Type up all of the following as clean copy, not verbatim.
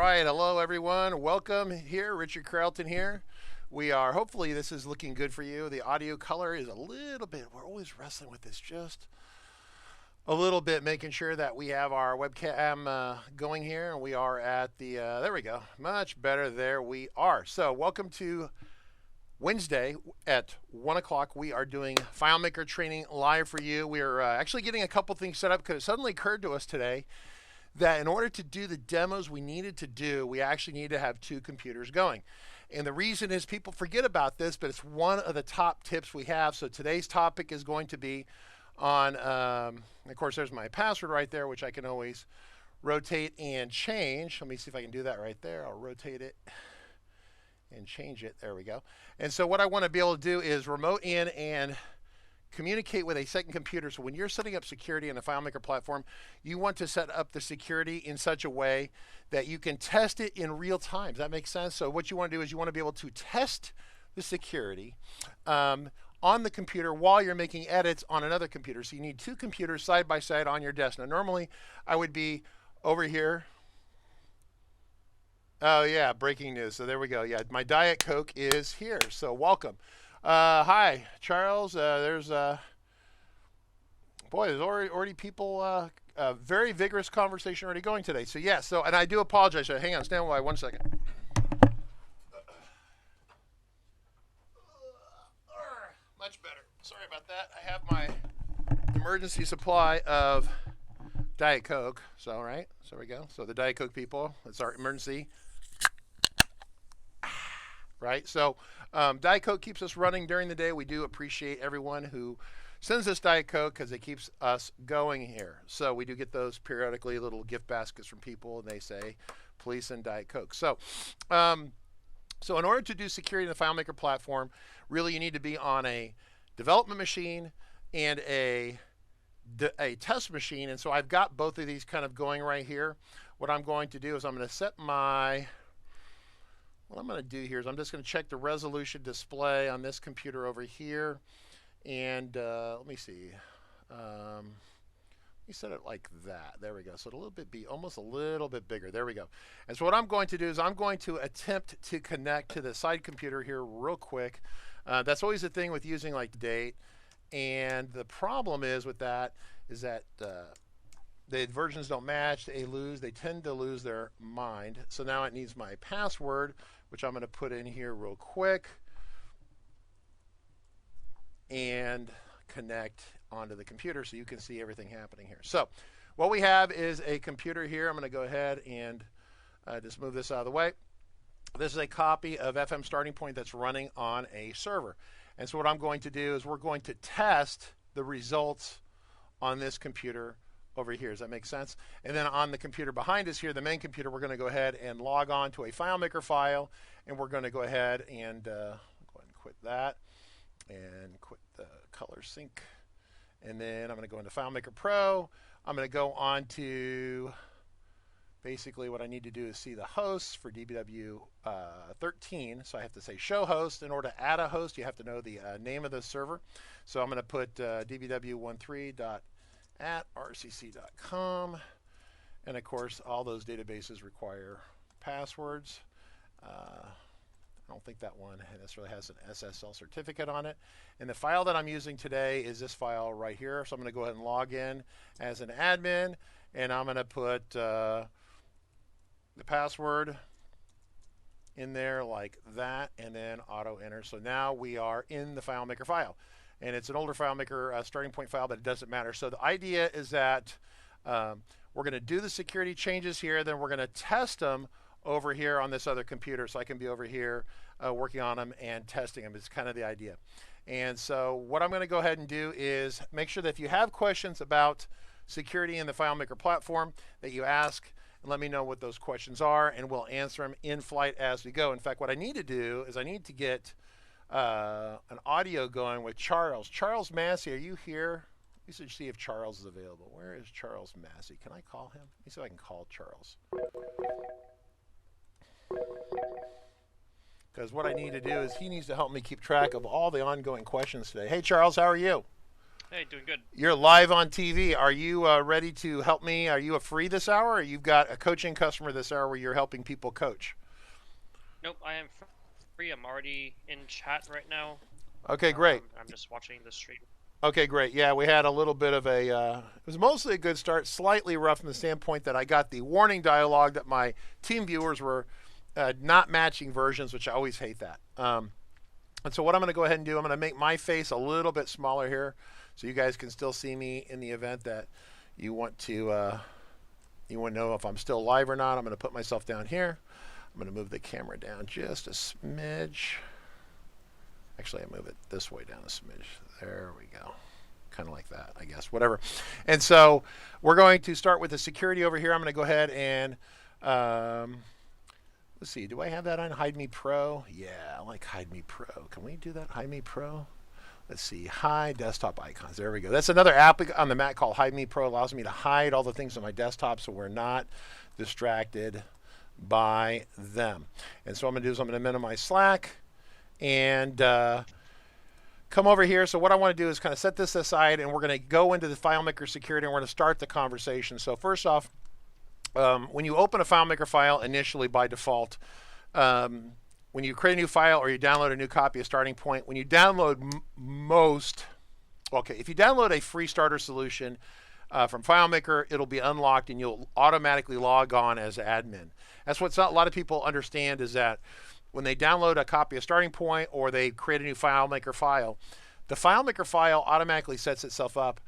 right, hello everyone. Welcome here, Richard Carlton here. Hopefully this is looking good for you. The audio color is a little bit, we're always wrestling with this just a little bit, making sure that we have our webcam going here. And we are at the, there we go, much better, there we are. So welcome to Wednesday at 1 o'clock. We are doing FileMaker training live for you. We are actually getting a couple things set up because it suddenly occurred to us today that in order to do the demos we needed to do, we actually need to have two computers going. And the reason is people forget about this, but it's one of the top tips we have. So today's topic is going to be on, of course, there's my password right there, which I can always rotate and change. Let me see if I can do that right there. I'll rotate it and change it. There we go. And so what I want to be able to do is remote in and communicate with a second computer. So when you're setting up security in the FileMaker platform, you want to set up the security in such a way that you can test it in real time. Does that make sense? So what you want to do is you want to be able to test the security on the computer while you're making edits on another computer. So you need two computers side by side on your desk. Now normally I would be over here. Oh yeah, breaking news. So there we go. Yeah, my Diet Coke is here. So welcome. Hi, Charles. There's already people, very vigorous conversation already going today. So yeah, and I do apologize. So hang on, stand by 1 second. Much better. Sorry about that. I have my emergency supply of Diet Coke. So, right, so there we go. So the Diet Coke people, it's our emergency. Right, so Diet Coke keeps us running during the day. We do appreciate everyone who sends us Diet Coke because it keeps us going here. So we do get those periodically, little gift baskets from people, and they say, please send Diet Coke. So, so in order to do security in the FileMaker platform, really you need to be on a development machine and a test machine. And so I've got both of these kind of going right here. What I'm going to do is I'm going to set my... What I'm going to do here is I'm just going to check the resolution display on this computer over here. And let me see. Let me set it like that. There we go. So it'll be almost a little bit bigger. There we go. And so what I'm going to do is I'm going to attempt to connect to the side computer here real quick. That's always the thing with using like date. And the problem is with that is that the versions don't match. They tend to lose their mind. So now it needs my password, which I'm going to put in here real quick and connect onto the computer so you can see everything happening here. So what we have is a computer here. I'm going to go ahead and just move this out of the way. This is a copy of FM Starting Point that's running on a server. And so what I'm going to do is we're going to test the results on this computer over here. Does that make sense? And then on the computer behind us here, the main computer, we're going to go ahead and log on to a FileMaker file, and we're going to go ahead and go ahead and quit that and quit the color sync. And then I'm going to go into FileMaker Pro. I'm going to go on to basically what I need to do is see the hosts for DBW 13. So I have to say show host. In order to add a host, you have to know the name of the server. So I'm going to put dbw13.@rcc.com, and of course all those databases require passwords. I don't think that one necessarily has an SSL certificate on it. And the file that I'm using today is this file right here. So I'm going to go ahead and log in as an admin, and I'm going to put the password in there like that, and then auto enter. So now we are in the FileMaker file. And it's an older FileMaker starting point file, but it doesn't matter. So the idea is that we're going to do the security changes here, then we're going to test them over here on this other computer. So I can be over here working on them and testing them. It's kind of the idea. And so what I'm going to go ahead and do is make sure that if you have questions about security in the FileMaker platform, that you ask and let me know what those questions are, and we'll answer them in flight as we go. In fact, what I need to do is I need to get an audio going with Charles. Charles Massey, are you here? We should see if Charles is available. Where is Charles Massey? Can I call him? Let me see if I can call Charles. Because what I need to do is he needs to help me keep track of all the ongoing questions today. Hey, Charles, how are you? Hey, doing good. You're live on TV. Are you ready to help me? Are you free this hour? Or you've got a coaching customer this hour where you're helping people coach? Nope, I am free. I'm already in chat right now. Okay, great. I'm just watching the stream. Okay, great. Yeah, we had a little bit of it was mostly a good start, slightly rough from the standpoint that I got the warning dialogue that my team viewers were not matching versions, which I always hate that. And so what I'm going to go ahead and do, I'm going to make my face a little bit smaller here so you guys can still see me in the event that you want to know if I'm still live or not. I'm going to put myself down here. I'm going to move the camera down just a smidge. Actually, I move it this way down a smidge. There we go. Kind of like that, I guess. Whatever. And so we're going to start with the security over here. I'm going to go ahead and let's see. Do I have that on Hide Me Pro? Yeah, I like Hide Me Pro. Can we do that? Hide Me Pro. Let's see. Hide desktop icons. There we go. That's another app on the Mac called Hide Me Pro. It allows me to hide all the things on my desktop so we're not distracted by them. And so what I'm going to do is I'm going to minimize Slack and come over here. So what I want to do is kind of set this aside, and we're going to go into the FileMaker security, and we're going to start the conversation. So first off, when you open a FileMaker file initially by default, when you create a new file or you download a new copy of Starting Point, when you download if you download a free starter solution from FileMaker, it'll be unlocked and you'll automatically log on as admin. That's what a lot of people understand, is that when they download a copy of Starting Point or they create a new FileMaker file, the FileMaker file automatically sets itself up.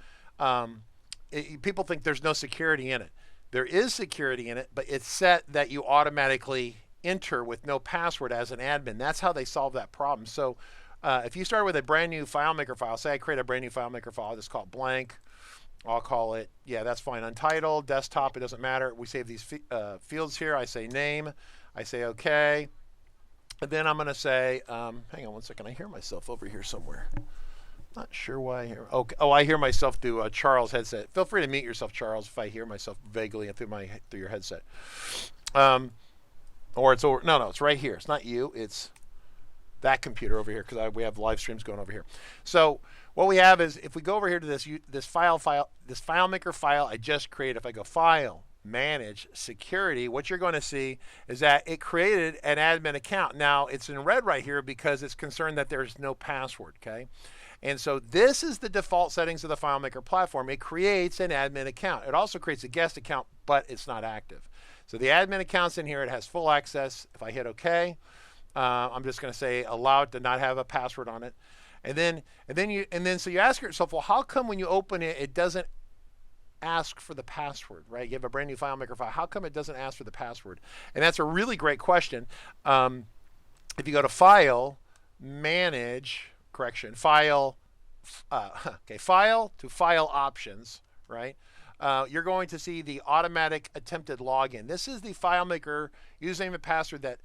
People think there's no security in it. There is security in it, but it's set that you automatically enter with no password as an admin. That's how they solve that problem. So if you start with a brand new FileMaker file, say I create a brand new FileMaker file, I'll just call it blank. I'll call it, yeah, that's fine, Untitled, desktop, it doesn't matter. We save these fields here. I say name, I say okay. And then I'm going to say, hang on one second, I hear myself over here somewhere. Not sure why I hear. Okay. Oh, I hear myself through Charles' headset. Feel free to mute yourself, Charles, if I hear myself vaguely through your headset. Or it's over. No, it's right here. It's not you. It's that computer over here, because we have LiveStreams going over here. So what we have is, if we go over here to this FileMaker file I just created, if I go File, Manage, Security, what you're going to see is that it created an admin account. Now it's in red right here because it's concerned that there's no password. Okay. And so this is the default settings of the FileMaker platform. It creates an admin account. It also creates a guest account, but it's not active. So the admin account's in here. It has full access. If I hit OK, I'm just going to say allow it to not have a password on it. And then so you ask yourself, well, how come when you open it, it doesn't ask for the password, right? You have a brand new FileMaker file. How come it doesn't ask for the password? And that's a really great question. If you go to File, Manage, File to File Options, right? You're going to see the automatic attempted login. This is the FileMaker username and password that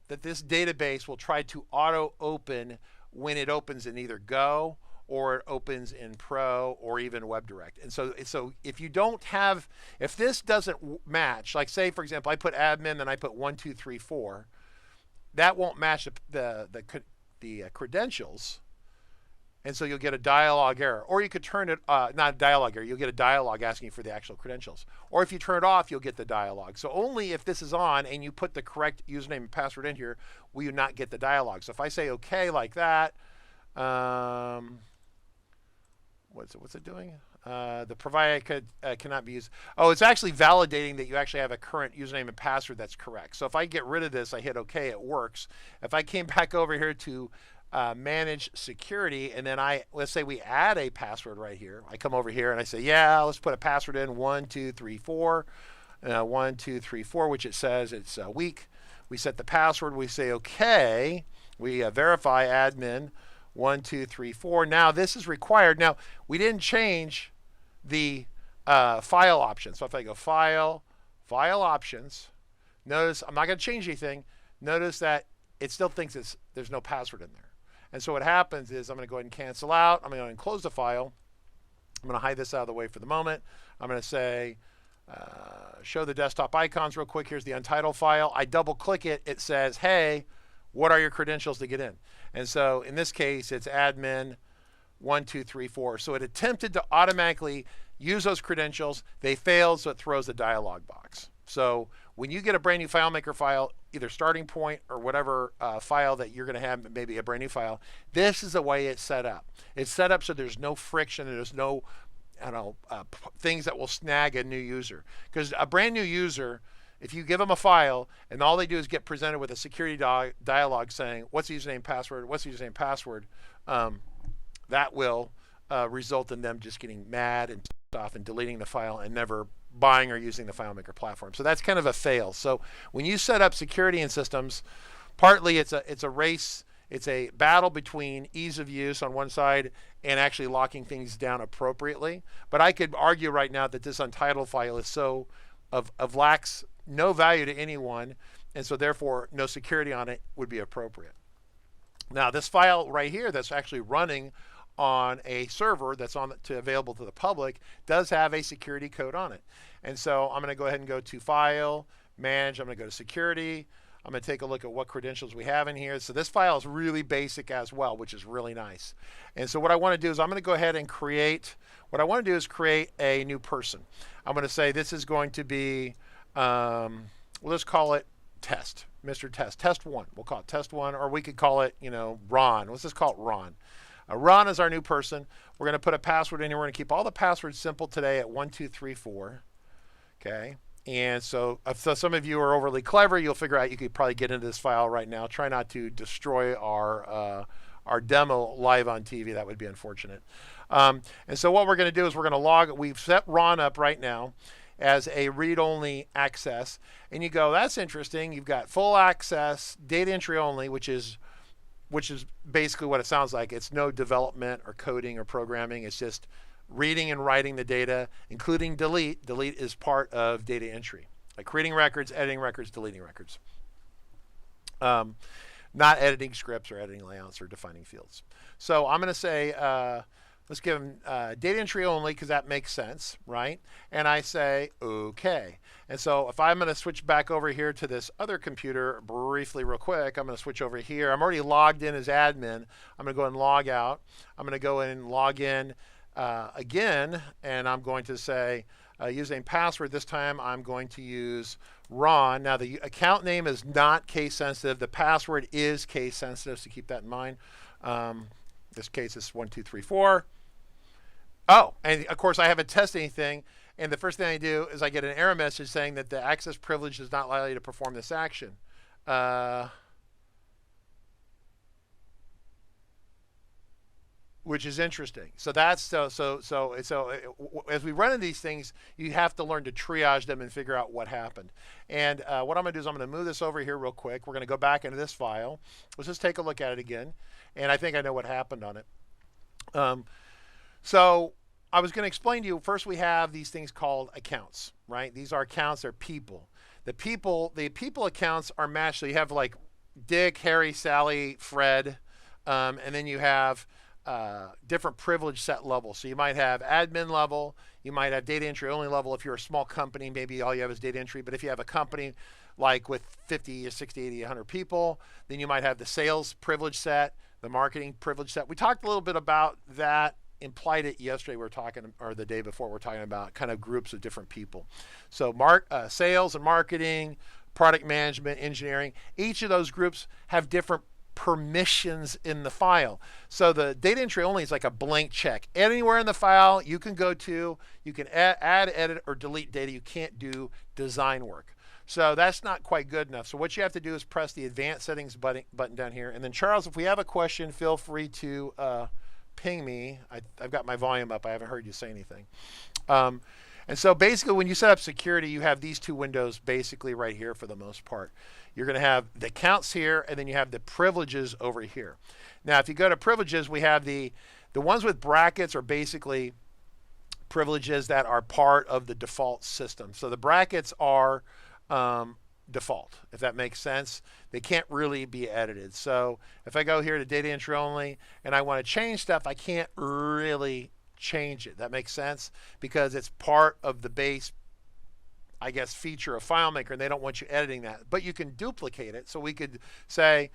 that this database will try to auto open when it opens in either Go or it opens in Pro or even WebDirect. And so if you don't have, if this doesn't match, like say for example, I put admin and I put 1234, that won't match the credentials. And so you'll get a dialog error, or you could turn it, not a dialog error, you'll get a dialog asking for the actual credentials. Or if you turn it off, you'll get the dialog. So only if this is on and you put the correct username and password in here, will you not get the dialog. So if I say okay like that, what's it doing? The provider cannot be used. Oh, it's actually validating that you actually have a current username and password that's correct. So if I get rid of this, I hit OK, it works. If I came back over here to manage security, and then let's say we add a password right here. I come over here and I say, yeah, let's put a password in 1234, 1234, which it says it's weak. We set the password. We say OK. We verify admin 1234. Now this is required. Now we didn't change the file option. So if I go File Options, notice I'm not going to change anything. Notice that it still thinks there's no password in there. And so what happens is I'm going to go ahead and cancel out. I'm going to go ahead and close the file. I'm going to hide this out of the way for the moment. I'm going to say show the desktop icons real quick. Here's the Untitled file. I double click it. It says, hey, what are your credentials to get in? And so in this case, it's admin 1, 2, 3, 4. So it attempted to automatically use those credentials. They failed, so it throws a dialog box. So when you get a brand new FileMaker file, either starting point or whatever file that you're going to have, maybe a brand new file, this is the way it's set up. It's set up so there's no friction and there's no things that will snag a new user. Because a brand new user, if you give them a file and all they do is get presented with a security dialog saying, what's the username, password, what's the username, password, that will result in them just getting mad and off and deleting the file and never buying or using the FileMaker platform. So that's kind of a fail. So when you set up security in systems, partly it's a race, it's a battle between ease of use on one side and actually locking things down appropriately. But I could argue right now that this untitled file is so lacks no value to anyone, and so therefore no security on it would be appropriate. Now this file right here that's actually running on a server that's available to the public does have a security code on it. And so I'm going to go ahead and go to File, Manage. I'm going to go to Security. I'm going to take a look at what credentials we have in here. So this file is really basic as well, which is really nice. And so what I want to do is I'm going to go ahead and create a new person. I'm going to say this is going to be, let's call it Test, Mr. Test, Test 1. We'll call it Test 1, or we could call it, Ron. Let's just call it Ron. Ron is our new person. We're going to put a password in here. We're going to keep all the passwords simple today at 1, 2, 3, 4. Okay. And so if some of you are overly clever, you'll figure out you could probably get into this file right now. Try not to destroy our demo live on TV. That would be unfortunate. And so what we're going to do is we're going to log. We've set Ron up right now as a read-only access. And you go, that's interesting. You've got full access, data entry only, which is basically what it sounds like. It's no development or coding or programming. It's just reading and writing the data, including delete. Delete is part of data entry, like creating records, editing records, deleting records. Not editing scripts or editing layouts or defining fields. So I'm going to say, let's give them data entry only because that makes sense, right? And I say, OK. And so if I'm going to switch back over here to this other computer briefly real quick, I'm going to switch over here. I'm already logged in as admin. I'm going to go and log out. I'm going to go in and log in again, and I'm going to say username password. This time I'm going to use Ron. Now the account name is not case sensitive. The password is case sensitive, so keep that in mind. This case is 1, 2, 3, 4. Oh, and of course I haven't tested anything. And the first thing I do is I get an error message saying that the access privilege does not allow you to perform this action. Which is interesting. So that's so as we run into these things, you have to learn to triage them and figure out what happened. And what I'm going to do is I'm going to move this over here real quick. We're going to go back into this file. Let's just take a look at it again. And I think I know what happened on it. So I was going to explain to you, first we have these things called accounts, right? These are accounts, they're people. The people accounts are matched. So you have like Dick, Harry, Sally, Fred, and then you have different privilege set levels. So you might have admin level, you might have data entry only level. If you're a small company, maybe all you have is data entry. But if you have a company like with 50 or 60, 80, 100 people, then you might have the sales privilege set, the marketing privilege set. We talked a little bit about that, implied it yesterday. We were talking, or the day before, we're talking about kind of groups of different people. So sales and marketing, product management, engineering, each of those groups have different permissions in the file. So the data entry only is like a blank check. Anywhere in the file you can go to, you can add, edit, or delete data. You can't do design work. So that's not quite good enough. So what you have to do is press the advanced settings button down here. And then Charles, if we have a question, feel free to ping me. I've got my volume up. I haven't heard you say anything. And so basically when you set up security, you have these two windows basically right here for the most part. You're going to have the accounts here, and then you have the privileges over here. Now, if you go to privileges, we have the ones with brackets are basically privileges that are part of the default system. So the brackets are default, if that makes sense. They can't really be edited. So if I go here to data entry only and I want to change stuff, I can't really change it. That makes sense because it's part of the base, I guess, feature of FileMaker, and they don't want you editing that. But you can duplicate it. So we could say,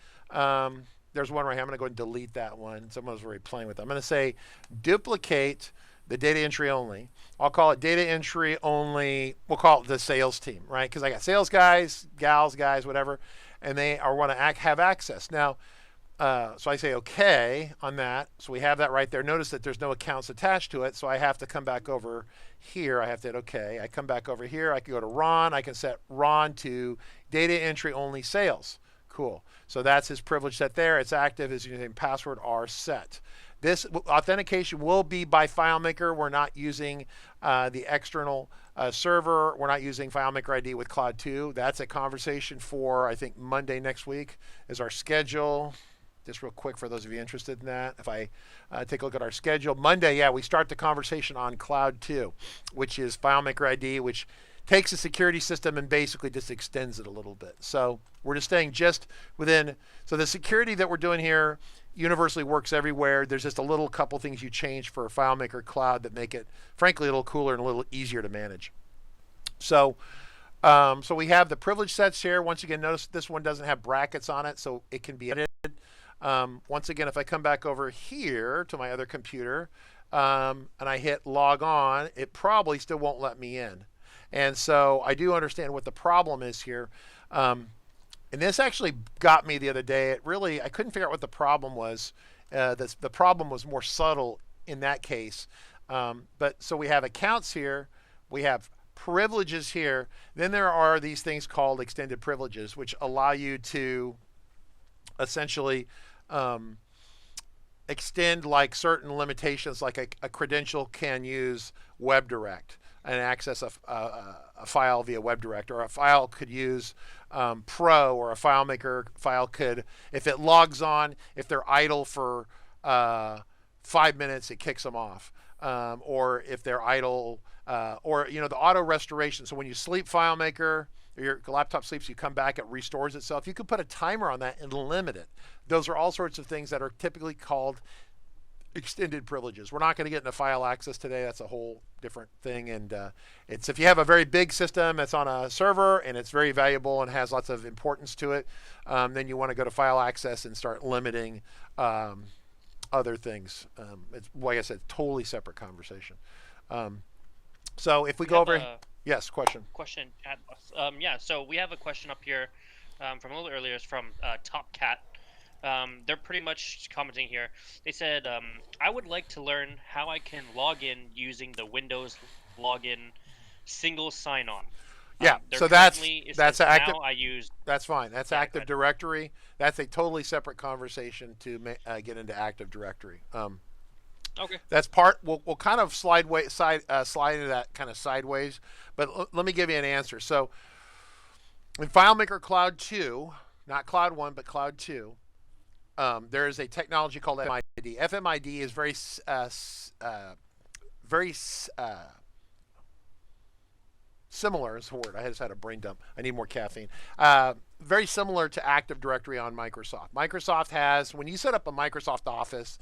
there's one right here. I'm going to go and delete that one. Someone was already playing with it. I'm going to say duplicate the data entry only. I'll call it data entry only. We'll call it the sales team, right? Because I got sales guys, gals, guys, whatever, and they are want to have access. Now, so I say okay on that. So we have that right there. Notice that there's no accounts attached to it. So I have to come back over here. I have to hit okay. I come back over here. I can go to Ron. I can set Ron to data entry only sales. Cool. So that's his privilege set there. It's active. His username and password are set. This authentication will be by FileMaker. We're not using the external server. We're not using FileMaker ID with Cloud 2. That's a conversation for, I think, Monday next week is our schedule. Just real quick for those of you interested in that. If I take a look at our schedule, Monday, yeah, we start the conversation on Cloud 2, which is FileMaker ID, which takes a security system and basically just extends it a little bit. So we're just staying just within. So the security that we're doing here universally works everywhere. There's just a little couple things you change for FileMaker Cloud that make it, frankly, a little cooler and a little easier to manage. So, so we have the privilege sets here. Once again, notice this one doesn't have brackets on it, so it can be edited. Once again, if I come back over here to my other computer and I hit log on, it probably still won't let me in. And so I do understand what the problem is here. And this actually got me the other day. I couldn't figure out what the problem was. The problem was more subtle in that case. But so we have accounts here. We have privileges here. Then there are these things called extended privileges, which allow you to essentially extend like certain limitations, like a credential can use WebDirect and access a file via WebDirect, or a file could use Pro, or a FileMaker file could, if it logs on, if they're idle for 5 minutes, it kicks them off. Or if they're idle, or the auto restoration. So when you sleep FileMaker, or your laptop sleeps, you come back, it restores itself. You could put a timer on that and limit it. Those are all sorts of things that are typically called extended privileges. We're not going to get into file access today. That's a whole different thing. And it's, if you have a very big system that's on a server and it's very valuable and has lots of importance to it, then you want to go to file access and start limiting other things. It's, like I said, totally separate conversation. So if we go over, yes, question. Question, yeah. So we have a question up here from a little earlier. It's from Top Cat. They're pretty much commenting here. They said, I would like to learn how I can log in using the Windows login single sign-on. Yeah, so that's active. Now I use. That's fine. That's Active Directory. That's a totally separate conversation to get into Active Directory. Okay. That's part. We'll kind of slide into that kind of sideways. But let me give you an answer. So in FileMaker Cloud 2, not Cloud 1, but Cloud 2. There is a technology called FMID. FMID is very similar, is the word. I just had a brain dump. I need more caffeine. Very similar to Active Directory on Microsoft. Microsoft has, when you set up a Microsoft Office,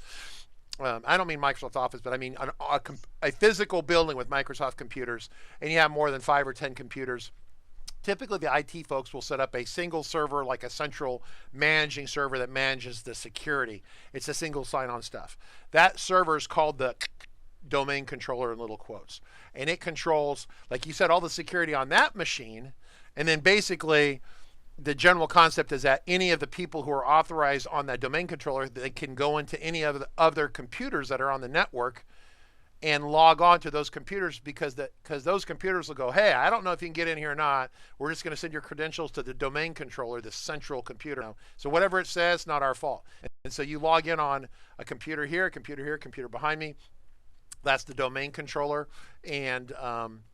I don't mean Microsoft Office, but I mean a physical building with Microsoft computers, and you have more than 5 or 10 computers. Typically, the IT folks will set up a single server, like a central managing server that manages the security. It's a single sign-on stuff. That server is called the domain controller in little quotes. And it controls, like you said, all the security on that machine. And then basically, the general concept is that any of the people who are authorized on that domain controller, they can go into any of the other computers that are on the network and log on to those computers, because those computers will go, hey, I don't know if you can get in here or not. We're just going to send your credentials to the domain controller, the central computer. So whatever it says, not our fault. And so you log in on a computer here, computer behind me. That's the domain controller, and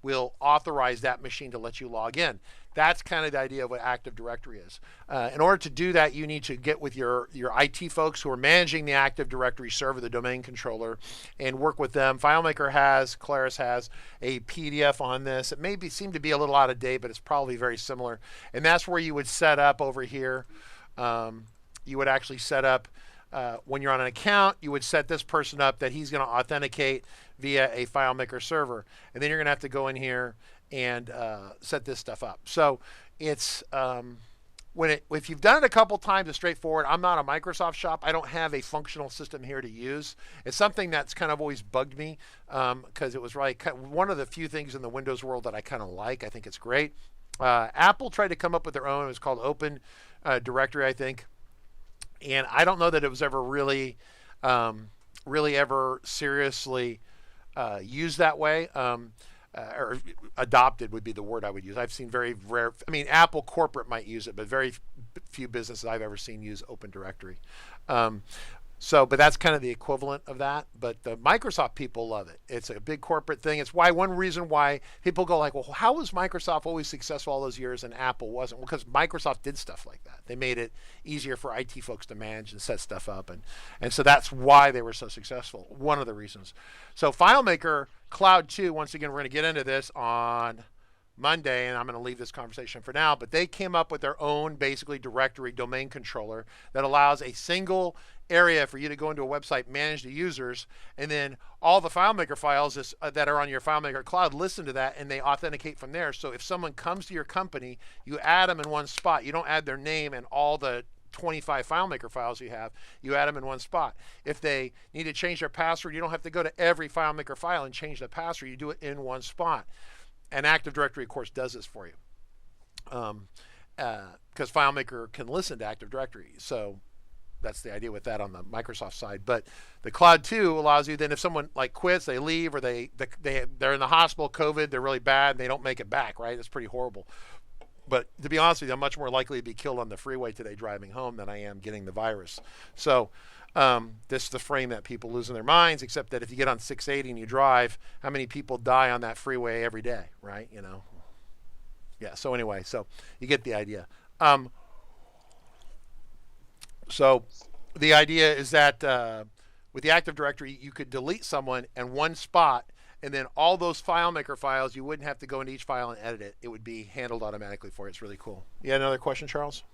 we'll authorize that machine to let you log in. That's kind of the idea of what Active Directory is. In order to do that, you need to get with your IT folks who are managing the Active Directory server, the domain controller, and work with them. FileMaker has, Claris has a PDF on this. It may seem to be a little out of date, but it's probably very similar. And that's where you would set up over here. You would actually set up, when you're on an account, you would set this person up that he's going to authenticate via a FileMaker server. And then you're going to have to go in here and set this stuff up. So it's if you've done it a couple times, it's straightforward. I'm not a Microsoft shop. I don't have a functional system here to use. It's something that's kind of always bugged me because it was one of the few things in the Windows world that I kind of like. I think it's great. Apple tried to come up with their own. It was called Open Directory, I think. And I don't know that it was ever really ever seriously used that way. Or adopted would be the word I would use. I've seen very rare, I mean, Apple corporate might use it, but very few businesses I've ever seen use Open Directory. But that's kind of the equivalent of that. But the Microsoft people love it. It's a big corporate thing. It's one reason why people go like, well, how was Microsoft always successful all those years and Apple wasn't? Well, because Microsoft did stuff like that. They made it easier for IT folks to manage and set stuff up. And so that's why they were so successful. One of the reasons. So FileMaker Cloud 2, once again, we're going to get into this on Monday, and I'm going to leave this conversation for now, but they came up with their own basically directory domain controller that allows a single area for you to go into a website, manage the users, and then all the FileMaker files that are on your FileMaker Cloud listen to that and they authenticate from there. So if someone comes to your company, you add them in one spot. You don't add their name and all the 25 FileMaker files you have, you add them in one spot. If they need to change their password, you don't have to go to every FileMaker file and change the password. You do it in one spot. And Active Directory, of course, does this for you. Because FileMaker can listen to Active Directory. So that's the idea with that on the Microsoft side. But the Cloud 2 allows you then if someone like quits, they leave, or they're in the hospital, COVID, they're really bad, and they don't make it back, right? It's pretty horrible. But to be honest with you, I'm much more likely to be killed on the freeway today driving home than I am getting the virus. So this is the frame that people losing their minds, except that if you get on 680 and you drive, how many people die on that freeway every day, right? You know? Yeah, so anyway, so you get the idea. So the idea is that with the Active Directory, you could delete someone in one spot, and then all those FileMaker files, you wouldn't have to go into each file and edit it. It would be handled automatically for you. It's really cool. You had another question, Charles?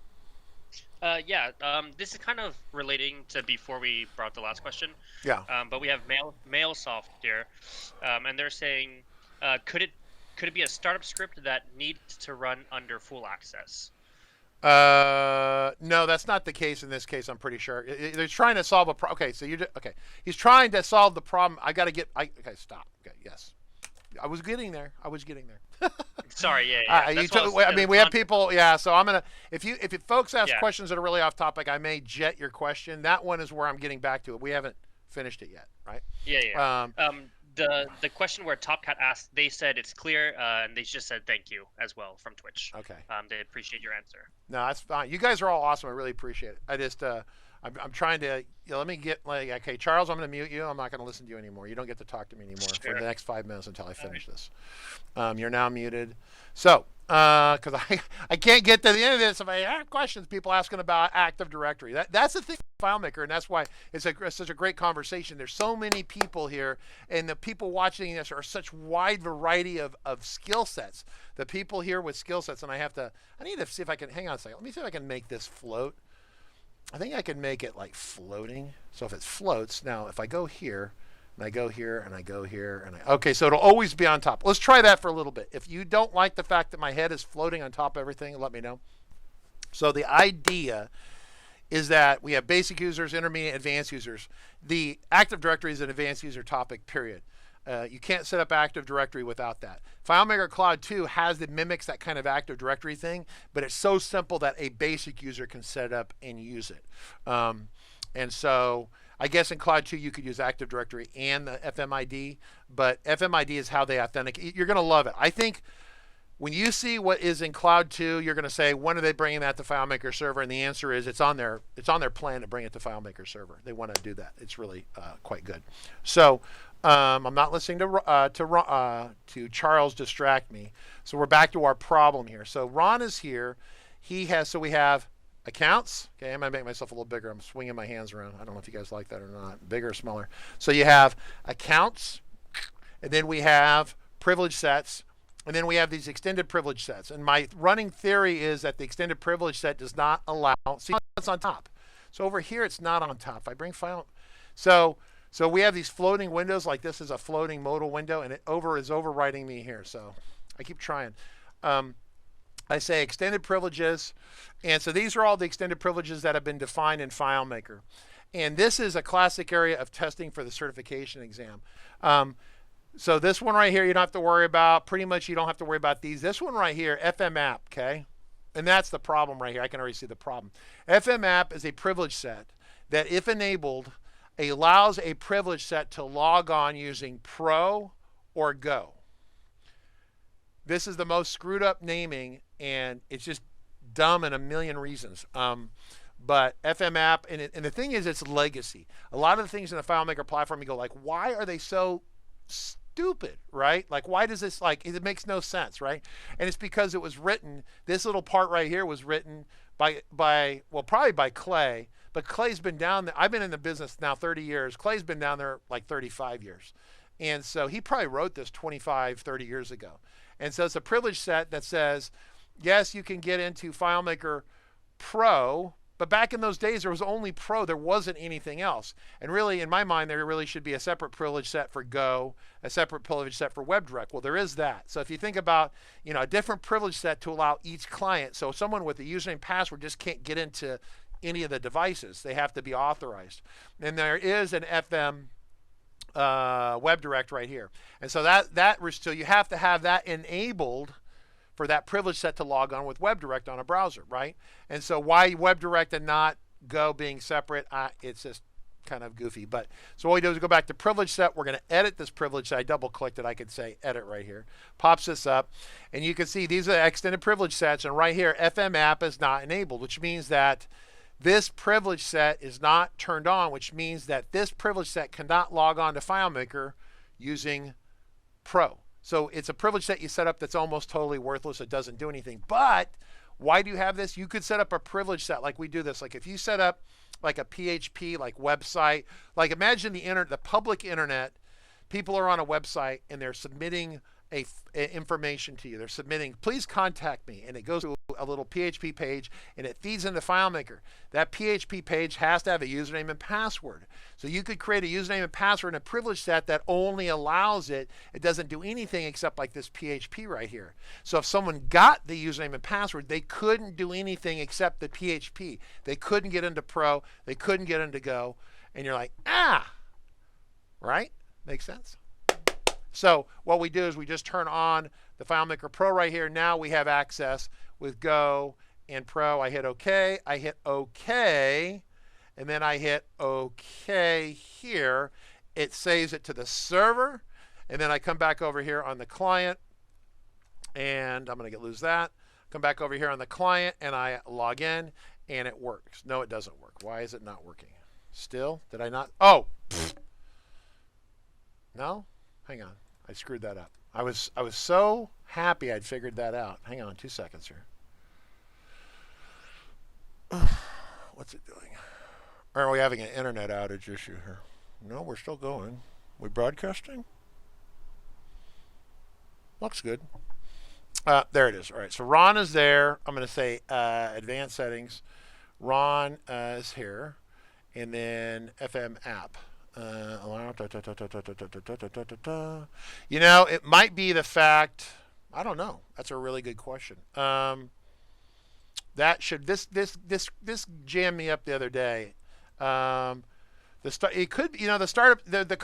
This is kind of relating to before we brought the last question. Yeah. But we have MailSoft here, and they're saying, could it be a startup script that needs to run under full access? No, that's not the case in this case. I'm pretty sure they're trying to solve a problem. Okay, so okay. He's trying to solve the problem. Okay, stop. Okay, yes. I was getting there. Sorry, yeah. I mean, we have people. Yeah, so I'm gonna. If folks ask questions that are really off topic, I may jet your question. That one is where I'm getting back to it. We haven't finished it yet, right? Yeah. The question where TopCat asked, they said it's clear, and they just said thank you as well from Twitch. Okay. They appreciate your answer. No, that's fine. You guys are all awesome. I really appreciate it. I just I'm trying to let me get okay, Charles, I'm going to mute you. I'm not going to listen to you anymore. You don't get to talk to me anymore for the next 5 minutes until I finish this. You're now muted. So, because I can't get to the end of this if I have questions, people asking about Active Directory. That's the thing with FileMaker, and that's why it's such a great conversation. There's so many people here, and the people watching this are such wide variety of skill sets. The people here with skill sets, and I need to see if I can, hang on a second. Let me see if I can make this float. I think I can make it like floating. So if it floats, now if I go here, and I go here, and I go here, and okay, so it'll always be on top. Let's try that for a little bit. If you don't like the fact that my head is floating on top of everything, let me know. So the idea is that we have basic users, intermediate, advanced users. The Active Directory is an advanced user topic, period. You can't set up Active Directory without that. FileMaker Cloud 2 mimics that kind of Active Directory thing, but it's so simple that a basic user can set it up and use it. And so I guess in Cloud 2 you could use Active Directory and the FMID, but FMID is how they authenticate. You're going to love it. I think when you see what is in Cloud 2, you're going to say, when are they bringing that to FileMaker Server? And the answer is it's on their plan to bring it to FileMaker Server. They want to do that. It's really quite good. So I'm not listening to Charles distract me. So we're back to our problem here. So Ron is here. We have accounts. Okay, I'm going to make myself a little bigger. I'm swinging my hands around. I don't know if you guys like that or not. Bigger or smaller. So you have accounts, and then we have privilege sets, and then we have these extended privilege sets. And my running theory is that the extended privilege set does not allow, see, it's on top. So over here, it's not on top. If I bring file, so we have these floating windows, like this is a floating modal window, and it is overwriting me here. So I keep trying. I say extended privileges. And so these are all the extended privileges that have been defined in FileMaker. And this is a classic area of testing for the certification exam. So this one right here, you don't have to worry about. Pretty much you don't have to worry about these. This one right here, FM app, okay? And that's the problem right here. I can already see the problem. FM app is a privilege set that, if enabled, allows a privilege set to log on using Pro or Go. This is the most screwed up naming, and it's just dumb in a million reasons. But FM app, and the thing is, it's legacy. A lot of the things in the FileMaker platform, you go like, why are they so stupid, right? Like, why does this, like, it makes no sense, right? And it's because it was written, this little part right here was written by well, probably by Clay, but Clay's been down there. I've been in the business now 30 years. Clay's been down there like 35 years. And so he probably wrote this 25, 30 years ago. And so it's a privilege set that says, yes, you can get into FileMaker Pro, but back in those days, there was only Pro. There wasn't anything else. And really, in my mind, there really should be a separate privilege set for Go, a separate privilege set for WebDirect. Well, there is that. So if you think about, you know, a different privilege set to allow each client. So someone with a username and password just can't get into any of the devices. They have to be authorized. And there is an FM WebDirect right here. And so so you have to have that enabled for that privilege set to log on with WebDirect on a browser, right? And so why WebDirect and not Go being separate? It's just kind of goofy. But so what we do is go back to privilege set. We're going to edit this privilege set. I double clicked it. I could say edit right here. Pops this up. And you can see these are extended privilege sets. And right here, FM app is not enabled, which means that this privilege set is not turned on, which means that this privilege set cannot log on to FileMaker using Pro. So it's a privilege set you set up that's almost totally worthless. It doesn't do anything. But why do you have this? You could set up a privilege set like we do this. Like if you set up like a PHP like website, like imagine the public internet, people are on a website and they're submitting information to you. They're submitting, please contact me. And it goes to a little PHP page and it feeds into FileMaker. That PHP page has to have a username and password. So you could create a username and password in a privilege set that only allows it. It doesn't do anything except like this PHP right here. So if someone got the username and password, they couldn't do anything except the PHP. They couldn't get into Pro. They couldn't get into Go. And you're like, right? Makes sense? So what we do is we just turn on the FileMaker Pro right here. Now we have access with Go and Pro. I hit OK. I hit OK. And then I hit OK here. It saves it to the server. And then I come back over here on the client. And I'm going to lose that. Come back over here on the client. And I log in. And it works. No, it doesn't work. Why is it not working? Still? Did I not? Oh! No? Hang on. I screwed that up. I was so happy I'd figured that out. Hang on 2 seconds here. What's it doing? Or are we having an internet outage issue here? No, we're still going. We broadcasting? Looks good. There it is. All right, so Ron is there. I'm going to say advanced settings. Ron is here. And then FM app. You know, it might be the fact, I don't know. That's a really good question. That should this jammed me up the other day. It could, you know, the startup, the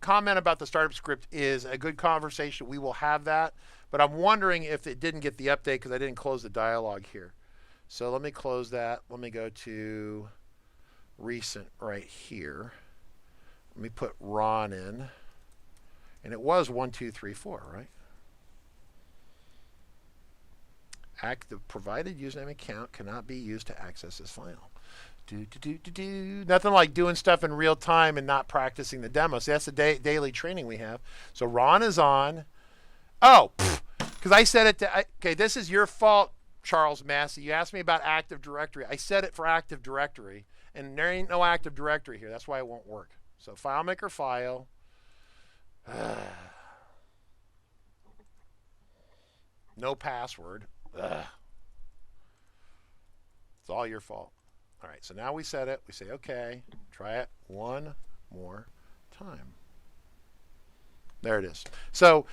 comment about the startup script is a good conversation. We will have that, but I'm wondering if it didn't get the update because I didn't close the dialog here. So let me close that. Let me go to recent right here. Let me put Ron in. And it was 1, 2, 3, 4, right? The provided username account cannot be used to access this file. Nothing like doing stuff in real time and not practicing the demo. See, that's the daily training we have. So Ron is on. Oh, because I said it to, okay, this is your fault, Charles Massey. You asked me about Active Directory. I set it for Active Directory, and there ain't no Active Directory here. That's why it won't work. So FileMaker file. No password. It's all your fault. All right, so now we set it. We say, okay, try it one more time. There it is. So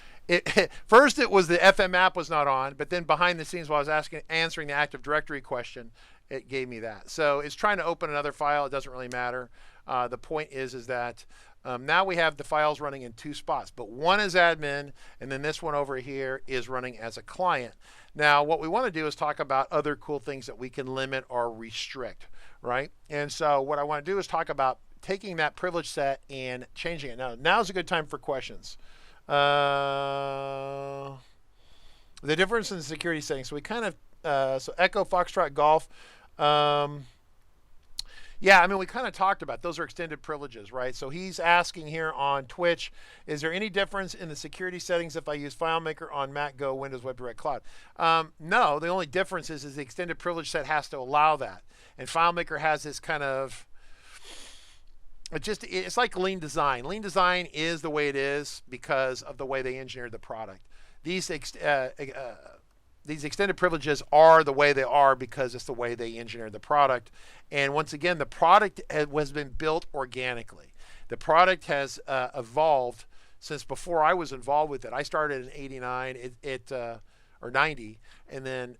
first it was the FM app was not on, but then behind the scenes while I was answering the Active Directory question, it gave me that. So it's trying to open another file. It doesn't really matter. The point is that now we have the files running in two spots, but one is admin, and then this one over here is running as a client. Now, what we want to do is talk about other cool things that we can limit or restrict, right? And so what I want to do is talk about taking that privilege set and changing it. Now's a good time for questions. The difference in the security settings. So we kind of, so Echo, Foxtrot, Golf. Yeah, I mean, we kind of talked about those are extended privileges, right? So he's asking here on Twitch, is there any difference in the security settings if I use FileMaker on Mac, Go, Windows, Web Direct Cloud? No, the only difference is the extended privilege set has to allow that. And FileMaker has this kind of, it's like lean design. Lean design is the way it is because of the way they engineered the product. These extended privileges are the way they are because it's the way they engineered the product. And once again, the product has been built organically. The product has evolved since before I was involved with it. I started in '89, or '90, and then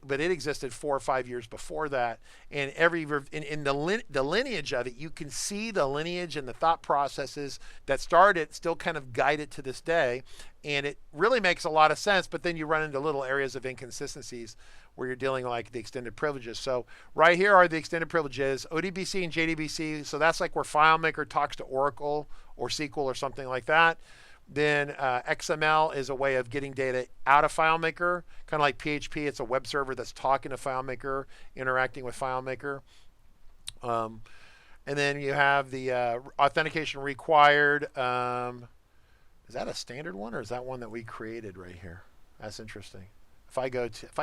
but it existed 4 or 5 years before that. And in the lineage of it, you can see the lineage and the thought processes that started still kind of guide it to this day. And it really makes a lot of sense, but then you run into little areas of inconsistencies where you're dealing like the extended privileges. So right here are the extended privileges, ODBC and JDBC. So that's like where FileMaker talks to Oracle or SQL or something like that. Then XML is a way of getting data out of FileMaker, kind of like PHP. It's a web server that's talking to FileMaker, interacting with FileMaker. And then you have the authentication required. Is that a standard one, or is that one that we created right here? That's interesting. If I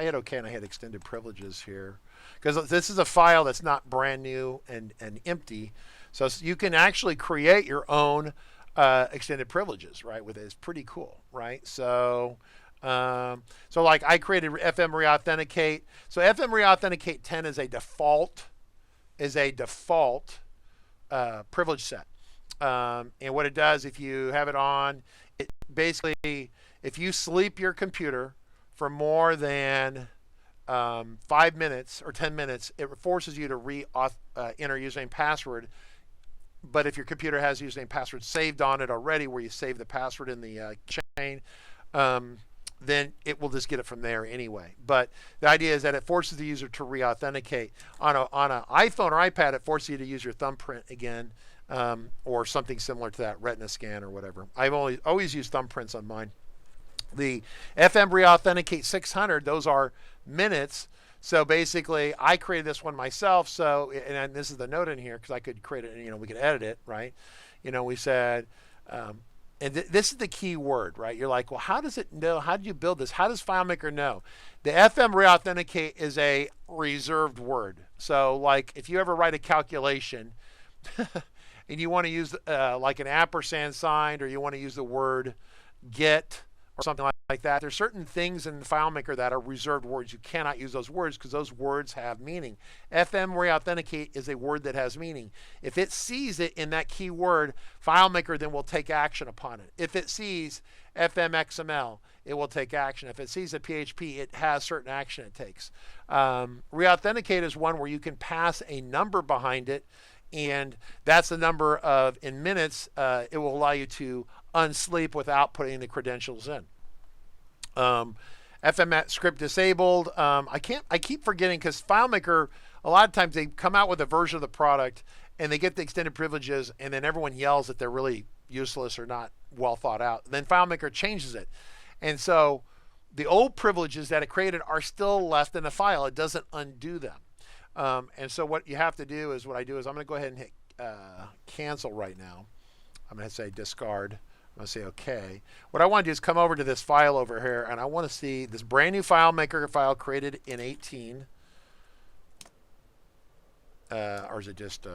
hit OK and I hit extended privileges here, because this is a file that's not brand new and empty, so you can actually create your own extended privileges, right? With it. It's pretty cool, right? So, like I created FM Reauthenticate. So FM Reauthenticate 10 is a default privilege set. And what it does, if you have it on, it basically, if you sleep your computer for more than 5 minutes or 10 minutes, it forces you to enter username and password. But if your computer has username and password saved on it already, where you save the password in the chain, then it will just get it from there anyway. But the idea is that it forces the user to re-authenticate. On an iPhone or iPad, it forces you to use your thumbprint again, or something similar to that, retina scan or whatever. I've always used thumbprints on mine. The FM Reauthenticate 600, those are minutes. So basically, I created this one myself. So, and this is the note in here because I could create it. We could edit it, right? We said, and this is the key word, right? You're like, well, how does it know? How did you build this? How does FileMaker know? The FM Reauthenticate is a reserved word. So, like, if you ever write a calculation, and you want to use like an ampersand sign, or you want to use the word get or something like that. There's certain things in FileMaker that are reserved words. You cannot use those words because those words have meaning. FM Reauthenticate is a word that has meaning. If it sees it in that key word, FileMaker then will take action upon it. If it sees FM XML, it will take action. If it sees a PHP, it has certain action it takes. Reauthenticate is one where you can pass a number behind it, and that's the number of, in minutes, it will allow you to unsleep without putting the credentials in. FM script disabled. I keep forgetting because FileMaker, a lot of times they come out with a version of the product and they get the extended privileges, and then everyone yells that they're really useless or not well thought out. Then FileMaker changes it. And so the old privileges that it created are still left in the file. It doesn't undo them. And so what you have to do is, I'm going to go ahead and hit cancel right now. I'm going to say discard. I'm going to say OK. What I want to do is come over to this file over here, and I want to see this brand new FileMaker file created in 18. Or is it just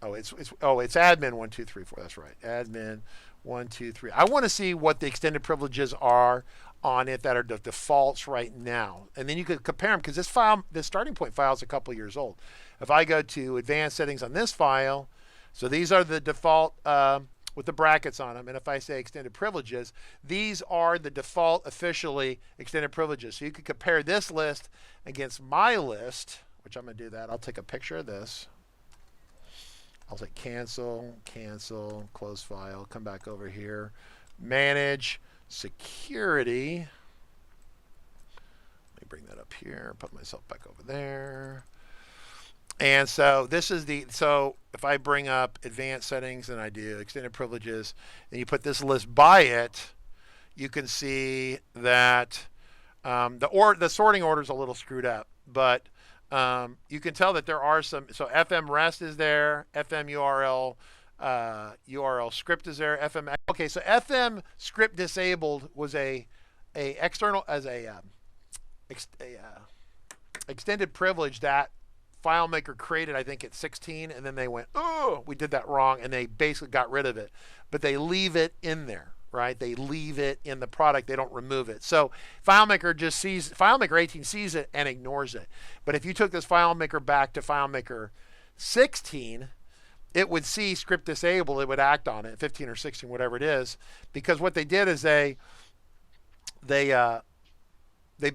it's admin 1 2 3 4. That's right, admin 1 2 3. I want to see what the extended privileges are on it that are the defaults right now, and then you could compare them because this starting point file is a couple years old. If I go to advanced settings on this file, so these are the default with the brackets on them. And if I say extended privileges, these are the default officially extended privileges. So you could compare this list against my list, which I'm going to do that. I'll take a picture of this. I'll say cancel, cancel, close file, come back over here, manage, security. Let me bring that up here, put myself back over there. And so this is so if I bring up advanced settings and I do extended privileges, and you put this list by it, you can see that the sorting order is a little screwed up, but you can tell that there are some. So FM REST is there, FM URL URL script is there, FM. Okay, so FM script disabled was a external as a extended privilege that FileMaker created, I think, at 16, and then they went, oh, we did that wrong, and they basically got rid of it. But they leave it in there, right? They leave it in the product. They don't remove it. So FileMaker just sees, FileMaker 18 sees it and ignores it. But if you took this FileMaker back to FileMaker 16, it would see script disabled. It would act on it, 15 or 16, whatever it is, because what they did is they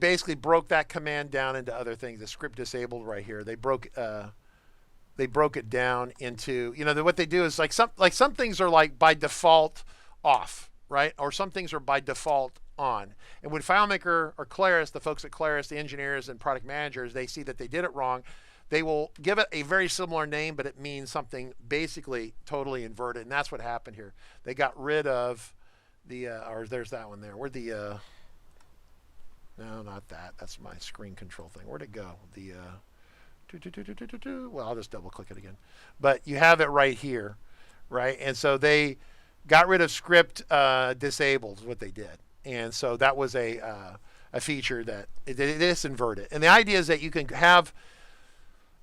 basically broke that command down into other things. The script disabled right here. They broke it down into, you know, what they do is like some things are like by default off, right? Or some things are by default on. And when FileMaker or Claris, the folks at Claris, the engineers and product managers, they see that they did it wrong, they will give it a very similar name, but it means something basically totally inverted. And that's what happened here. They got rid of the, or there's that one there. Where'd the, no, not that. That's my screen control thing. Where'd it go? The well, I'll just double click it again. But you have it right here, right? And so they got rid of script disabled is what they did. And so that was a feature that it is inverted. And the idea is that you can have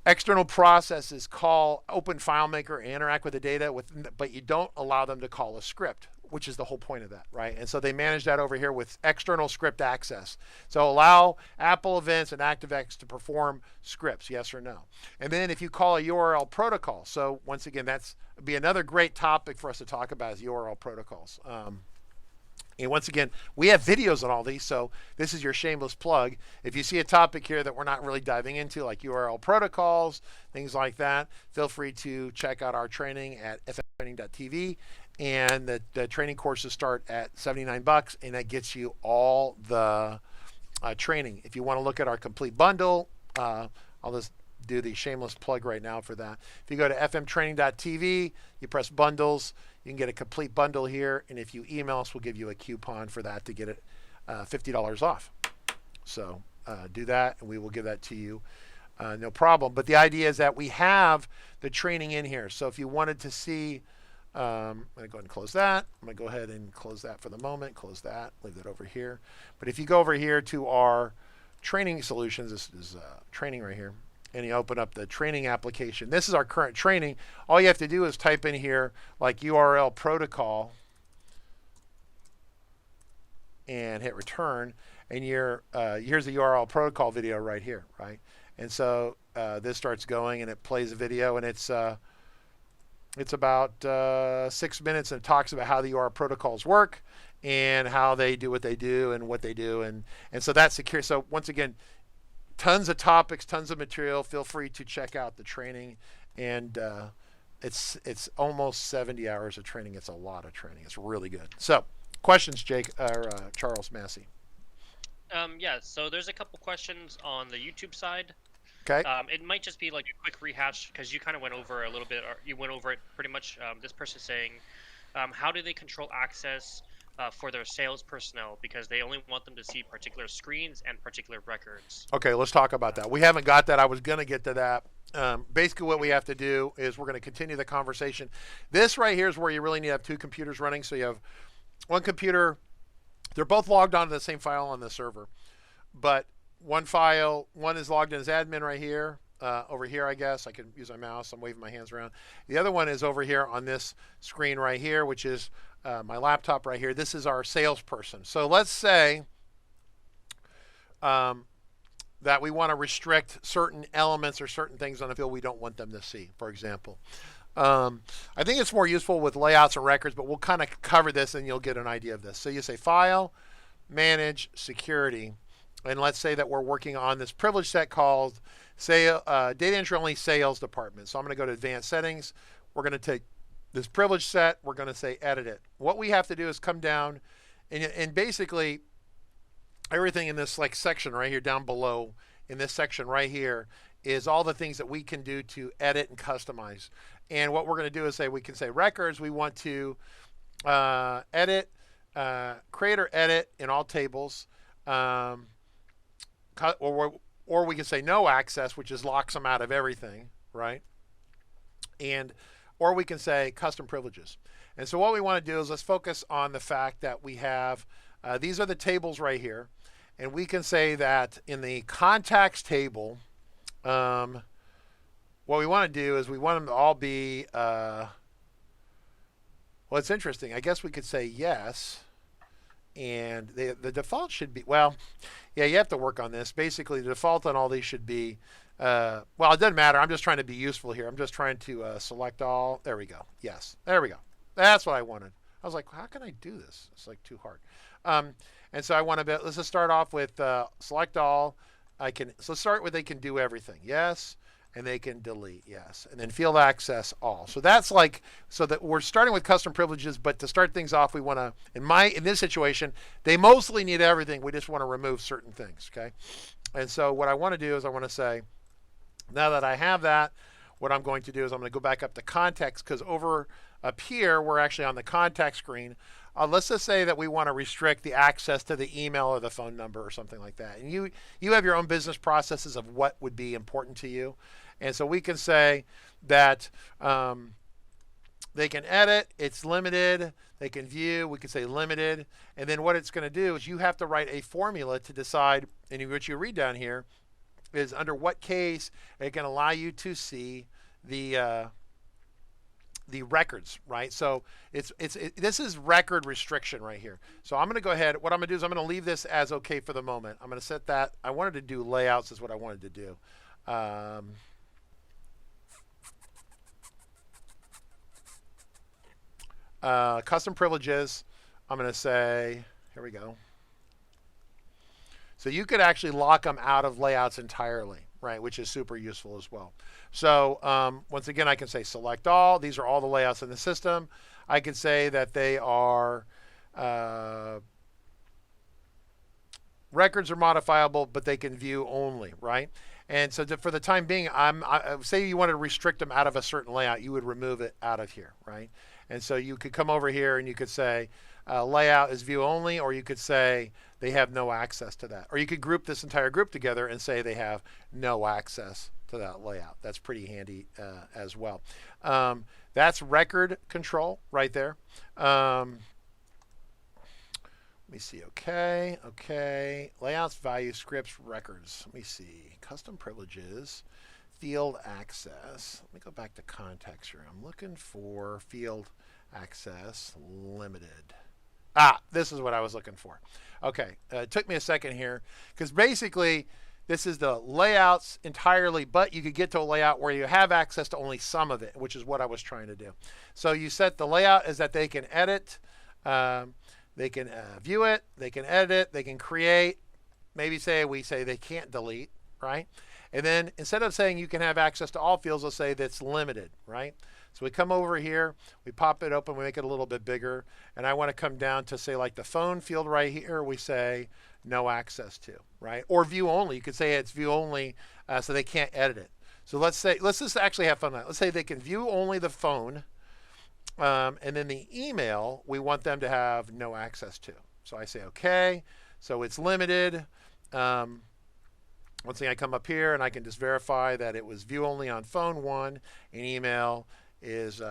external processes call open FileMaker and interact with the data, but you don't allow them to call a script, which is the whole point of that, right? And so they manage that over here with external script access. So allow Apple events and ActiveX to perform scripts, yes or no. And then if you call a URL protocol, so once again, that's be another great topic for us to talk about is URL protocols. And once again, we have videos on all these, so this is your shameless plug. If you see a topic here that we're not really diving into, like URL protocols, things like that, feel free to check out our training at fmtraining.tv. And the training courses start at $79, and that gets you all the training. If you want to look at our complete bundle, I'll just do the shameless plug right now for that. If you go to fmtraining.tv, you press bundles, you can get a complete bundle here, and if you email us, we'll give you a coupon for that to get it $50 off. So do that, and we will give that to you. No problem. But the idea is that we have the training in here. So if you wanted to see, I'm going to go ahead and close that. I'm going to go ahead and close that for the moment. Close that. Leave that over here. But if you go over here to our training solutions, this is training right here, and you open up the training application. This is our current training. All you have to do is type in here like URL protocol and hit return, and here's the URL protocol video right here, right? And so this starts going, and it plays a video, and it's about 6 minutes, and it talks about how the URL protocols work and how they do what they do and what they do, and so that's secure. So once again, tons of topics, tons of material. Feel free to check out the training, and it's almost 70 hours of training. It's a lot of training. It's really good. So questions, Jake or Charles Massey? Yeah, so there's a couple questions on the YouTube side. Okay. It might just be like a quick rehash because you kind of went over a little bit, or you went over it pretty much. This person's saying, how do they control access for their sales personnel, because they only want them to see particular screens and particular records? Okay, let's talk about that. We haven't got that. I was going to get to that. Basically what we have to do is we're going to continue the conversation. This right here is where you really need to have two computers running. So you have one computer, they're both logged onto the same file on the server, but one is logged in as admin right here, over here, I guess. I can use my mouse. I'm waving my hands around. The other one is over here on this screen right here, which is my laptop right here. This is our salesperson. So let's say that we want to restrict certain elements or certain things on the field we don't want them to see, for example. I think it's more useful with layouts and records, but we'll kind of cover this and you'll get an idea of this. So you say File, Manage, Security, and let's say that we're working on this privilege set called Data Entry Only Sales Department. So I'm going to go to Advanced Settings. We're going to take this privilege set. We're going to say Edit it. What we have to do is come down and basically everything in this like section right here down below in this section right here is all the things that we can do to edit and customize. And what we're going to do is say we can say records. We want to edit, create or edit in all tables. Or we can say no access, which is locks them out of everything, right? Or we can say custom privileges. And so what we want to do is let's focus on the fact that we have, these are the tables right here. And we can say that in the contacts table, what we want to do is we want them to all be, well, it's interesting. I guess we could say yes. And the default should be, well, yeah, you have to work on this. Basically, the default on all these should be, well, it doesn't matter. I'm just trying to be useful here. I'm just trying to select all. There we go. Yes. There we go. That's what I wanted. I was like, how can I do this? It's like too hard. And so I want to, let's just start off with select all. So start with they can do everything. Yes. And they can delete. Yes. And then field access all. So that's like, so that we're starting with custom privileges, but to start things off, we want to, in this situation, they mostly need everything. We just want to remove certain things. Okay. And so what I want to do is I want to say, now that I have that, what I'm going to do is I'm going to go back up to context, because over up here, we're actually on the contact screen. Let's just say that we want to restrict the access to the email or the phone number or something like that. And you have your own business processes of what would be important to you. And so we can say that they can edit, it's limited, they can view, we can say limited. And then what it's going to do is you have to write a formula to decide, and what you read down here is under what case it can allow you to see the records, right? So this is record restriction right here. So I'm going to go ahead. What I'm going to do is I'm going to leave this as okay for the moment. I'm going to set that. I wanted to do layouts is what I wanted to do. Custom privileges. I'm going to say, here we go. So you could actually lock them out of layouts entirely, right? Which is super useful as well. So once again, I can say select all. These are all the layouts in the system. I can say that they are records are modifiable, but they can view only, right? And so for the time being, say you wanted to restrict them out of a certain layout, you would remove it out of here, right? And so you could come over here and you could say layout is view only, or you could say they have no access to that. Or you could group this entire group together and say they have no access to that layout. That's pretty handy as well. That's record control right there. Let me see. Okay. Okay. Layouts, values, scripts, records. Let me see. Custom privileges, field access. Let me go back to context here. I'm looking for field access limited. This is what I was looking for. Okay. It took me a second here because basically this is the layouts entirely, but you could get to a layout where you have access to only some of it, which is what I was trying to do. So you set the layout as that they can edit, they can view it, they can edit it, they can create, maybe we say they can't delete, right? And then instead of saying you can have access to all fields, let's say that's limited, right? So we come over here, we pop it open, we make it a little bit bigger, and I want to come down to say like the phone field right here, we say no access to, right? Or view only. You could say it's view only, so they can't edit it. So let's just actually have fun with that. Let's say they can view only the phone, and then the email, we want them to have no access to. So I say okay, so it's limited. One thing, I come up here and I can just verify that it was view only on phone 1 and email is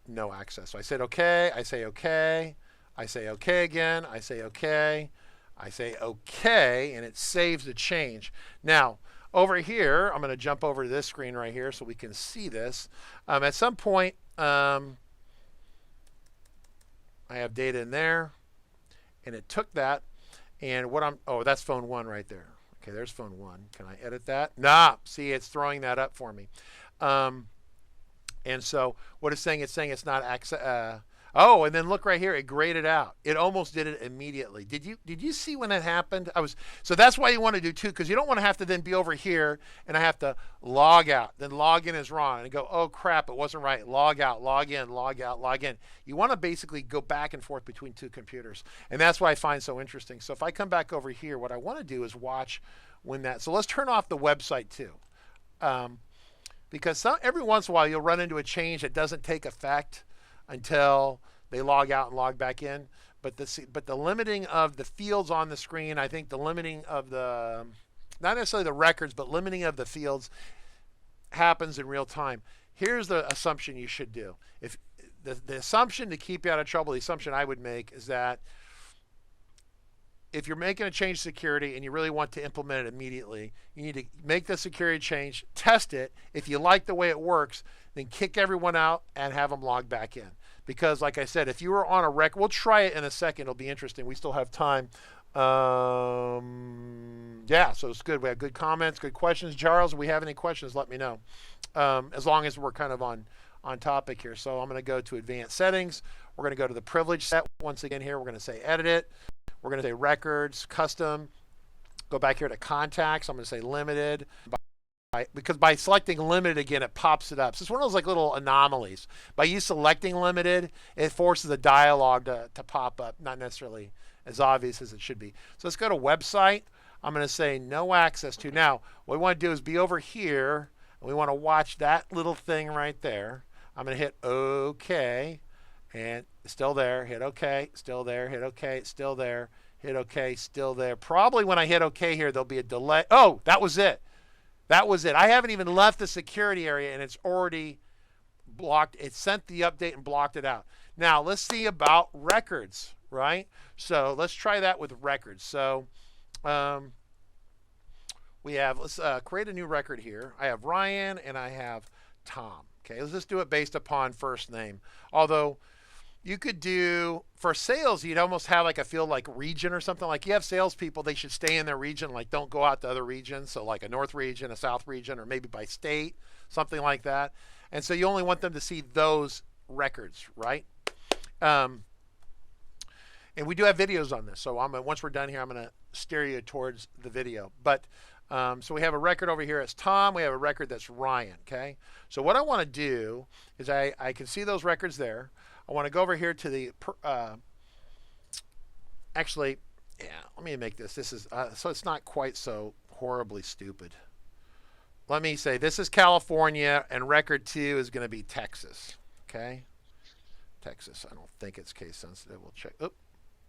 no access. So I said okay, I say okay, I say okay again, I say okay, I say okay, and it saves the change. Now over here, I'm going to jump over to this screen right here so we can see this. At some point, I have data in there, and it took that, and that's phone 1 right there. Okay, there's phone 1. Can I edit that? Nah, see, it's throwing that up for me. And so what it's saying it's not access. Oh, and then look right here, it grayed it out. It almost did it immediately. Did you see when that happened? So that's why you want to do two, because you don't want to have to then be over here and I have to log out. Then log in is wrong and go, oh crap, it wasn't right. Log out, log in, log out, log in. You want to basically go back and forth between two computers. And that's what I find so interesting. So if I come back over here, what I want to do is watch when that. So let's turn off the website too. Because every once in a while you'll run into a change that doesn't take effect until they log out and log back in. But the limiting of the fields on the screen, I think the limiting of the, not necessarily the records, but limiting of the fields happens in real time. Here's the assumption you should do. If the assumption to keep you out of trouble, the assumption I would make is that if you're making a change to security and you really want to implement it immediately, you need to make the security change, test it. If you like the way it works, then kick everyone out and have them log back in. Because like I said, if you were on a record, we'll try it in a second. It'll be interesting. We still have time. Yeah, so it's good. We have good comments, good questions. Charles, if we have any questions, let me know. As long as we're kind of on topic here. So I'm going to go to advanced settings. We're going to go to the privilege set. Once again here, we're going to say edit it. We're going to say records, custom. Go back here to contacts. I'm going to say limited. Because by selecting limited again, it pops it up. So it's one of those like little anomalies. By you selecting limited, it forces the dialog to pop up, not necessarily as obvious as it should be. So let's go to website. I'm going to say no access to. Now, what we want to do is be over here, and we want to watch that little thing right there. I'm going to hit OK, and it's still there. Hit OK, still there. Hit OK, still there. Hit OK, still there. Probably when I hit OK here, there'll be a delay. Oh, that was it. That was it. I haven't even left the security area and it's already blocked. It sent the update and blocked it out. Now let's see about records, right? So let's try that with records. So we have, let's create a new record here. I have Ryan and I have Tom. Okay, let's just do it based upon first name. Although you could do, for sales, you'd almost have like a field like region or something. Like you have salespeople, they should stay in their region, like don't go out to other regions. So like a north region, a south region, or maybe by state, something like that. And so you only want them to see those records, right? And we do have videos on this. So once we're done here, I'm going to steer you towards the video. But so we have a record over here as Tom. We have a record that's Ryan, okay? So what I want to do is I can see those records there. I want to go over here to the, actually, yeah, let me make this. This is, so it's not quite so horribly stupid. Let me say this is California and record 2 is going to be Texas, okay? Texas, I don't think it's case sensitive. We'll check, oop,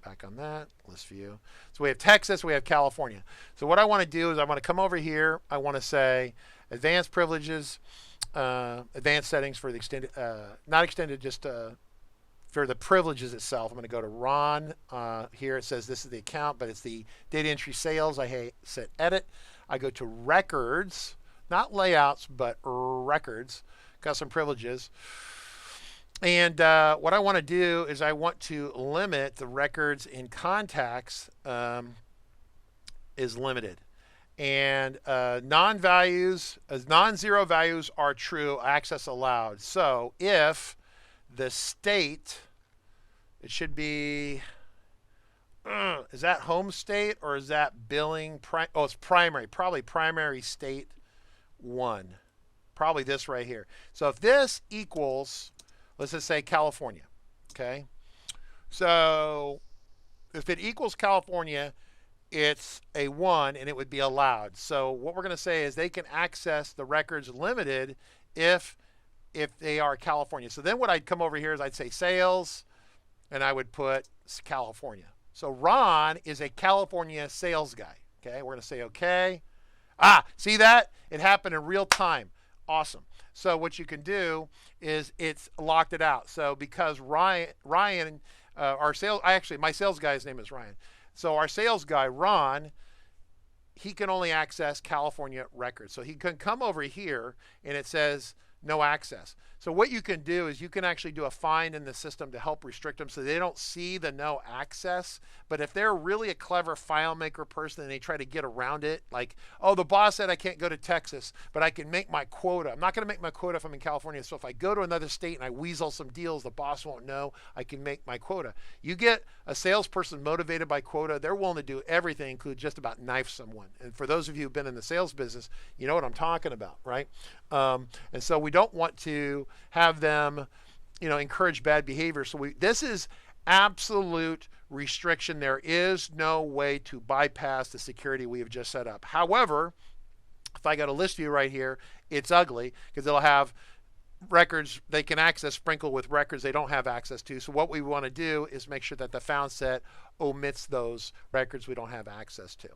back on that, list view. So we have Texas, we have California. So what I want to do is I want to come over here. I want to say advanced privileges, advanced settings for the extended, not extended, just for the privileges itself. I'm going to go to Ron. Here it says this is the account, but it's the data entry sales. I set edit. I go to records, not layouts, but records, custom privileges. And what I want to do is I want to limit the records in contacts is limited. And non-values, non-zero values are true, access allowed. So if the state, it should be, is that home state or is that billing? Oh, it's primary, probably primary state 1. Probably this right here. So if this equals, let's just say California, okay? So if it equals California, it's a 1 and it would be allowed. So what we're going to say is they can access the records limited if they are California. So then what I'd come over here is I'd say sales, and I would put California. So Ron is a California sales guy. Okay, we're going to say okay. See that? It happened in real time. Awesome. So what you can do is it's locked it out. So because Ryan, our sales, my sales guy's name is Ryan. So our sales guy, Ron, he can only access California records. So he can come over here and it says no access. So what you can do is you can actually do a find in the system to help restrict them so they don't see the no access. But if they're really a clever FileMaker person and they try to get around it, like, oh, the boss said I can't go to Texas, but I can make my quota. I'm not going to make my quota if I'm in California. So if I go to another state and I weasel some deals, the boss won't know. I can make my quota. You get a salesperson motivated by quota, they're willing to do everything, include just about knife someone. And for those of you who've been in the sales business, you know what I'm talking about, right? And so we don't want to have them, encourage bad behavior. So this is absolute restriction. There is no way to bypass the security we have just set up. However, if I got a list view right here, it's ugly because it'll have records they can access sprinkled with records they don't have access to. So what we want to do is make sure that the found set omits those records we don't have access to.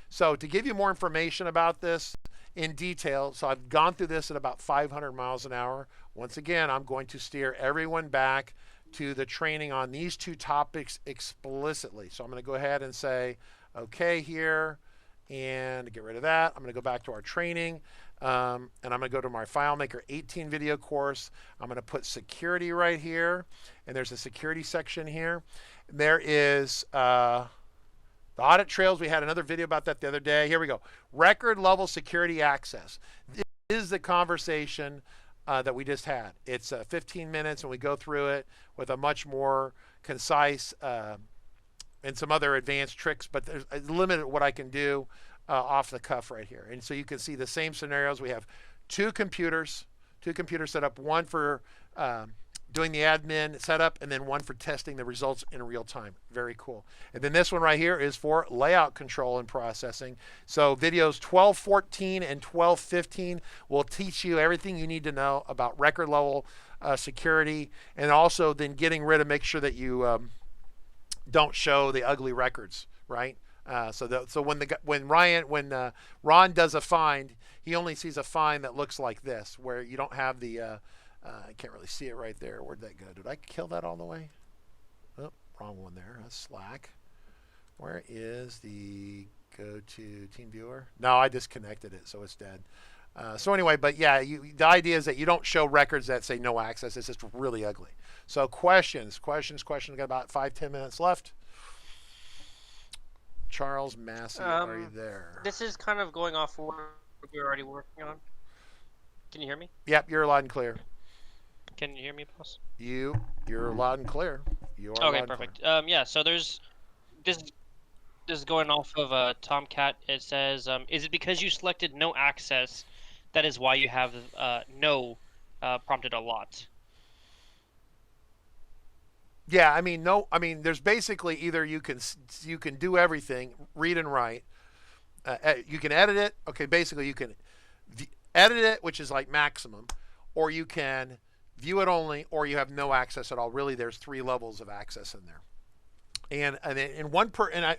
So to give you more information about this in detail, so I've gone through this at about 500 miles an hour. Once again, I'm going to steer everyone back to the training on these two topics explicitly. So I'm going to go ahead and say, okay here, and get rid of that. I'm going to go back to our training, and I'm going to go to my FileMaker 18 video course. I'm going to put security right here, and there's a security section here. There is the audit trails. We had another video about that the other day. Here we go. Record level security access. This is the conversation that we just had. It's 15 minutes, and we go through it with a much more concise and some other advanced tricks, but there's a limit at what I can do off the cuff right here. And so you can see the same scenarios. We have two computers set up, one for doing the admin setup, and then one for testing the results in real time. Very cool. And then this one right here is for layout control and processing. So videos 12:14 and 12:15 will teach you everything you need to know about record level security, and also then getting rid of, make sure that you don't show the ugly records, right? So when Ron does a find, he only sees a find that looks like this, where you don't have the I can't really see it right there. Where'd that go? Did I kill that all the way? Oh, wrong one there. That's Slack. Where is the go to team viewer? No, I disconnected it, so it's dead. So anyway, but yeah, the idea is that you don't show records that say no access. It's just really ugly. So questions. Got about 5-10 minutes left. Charles Massey, are you there? This is kind of going off what we're already working on. Can you hear me? Yep, you're loud and clear. Can you hear me, boss? You're loud and clear. You are okay, perfect. Yeah, so there's this is going off of Tomcat. It says, is it because you selected no access that is why you have no prompted a lot? Yeah, I mean there's basically either you can do everything, read and write. You can edit it. Okay, basically you can edit it, which is like maximum, or you can view it only, or you have no access at all. Really, there's 3 levels of access in there.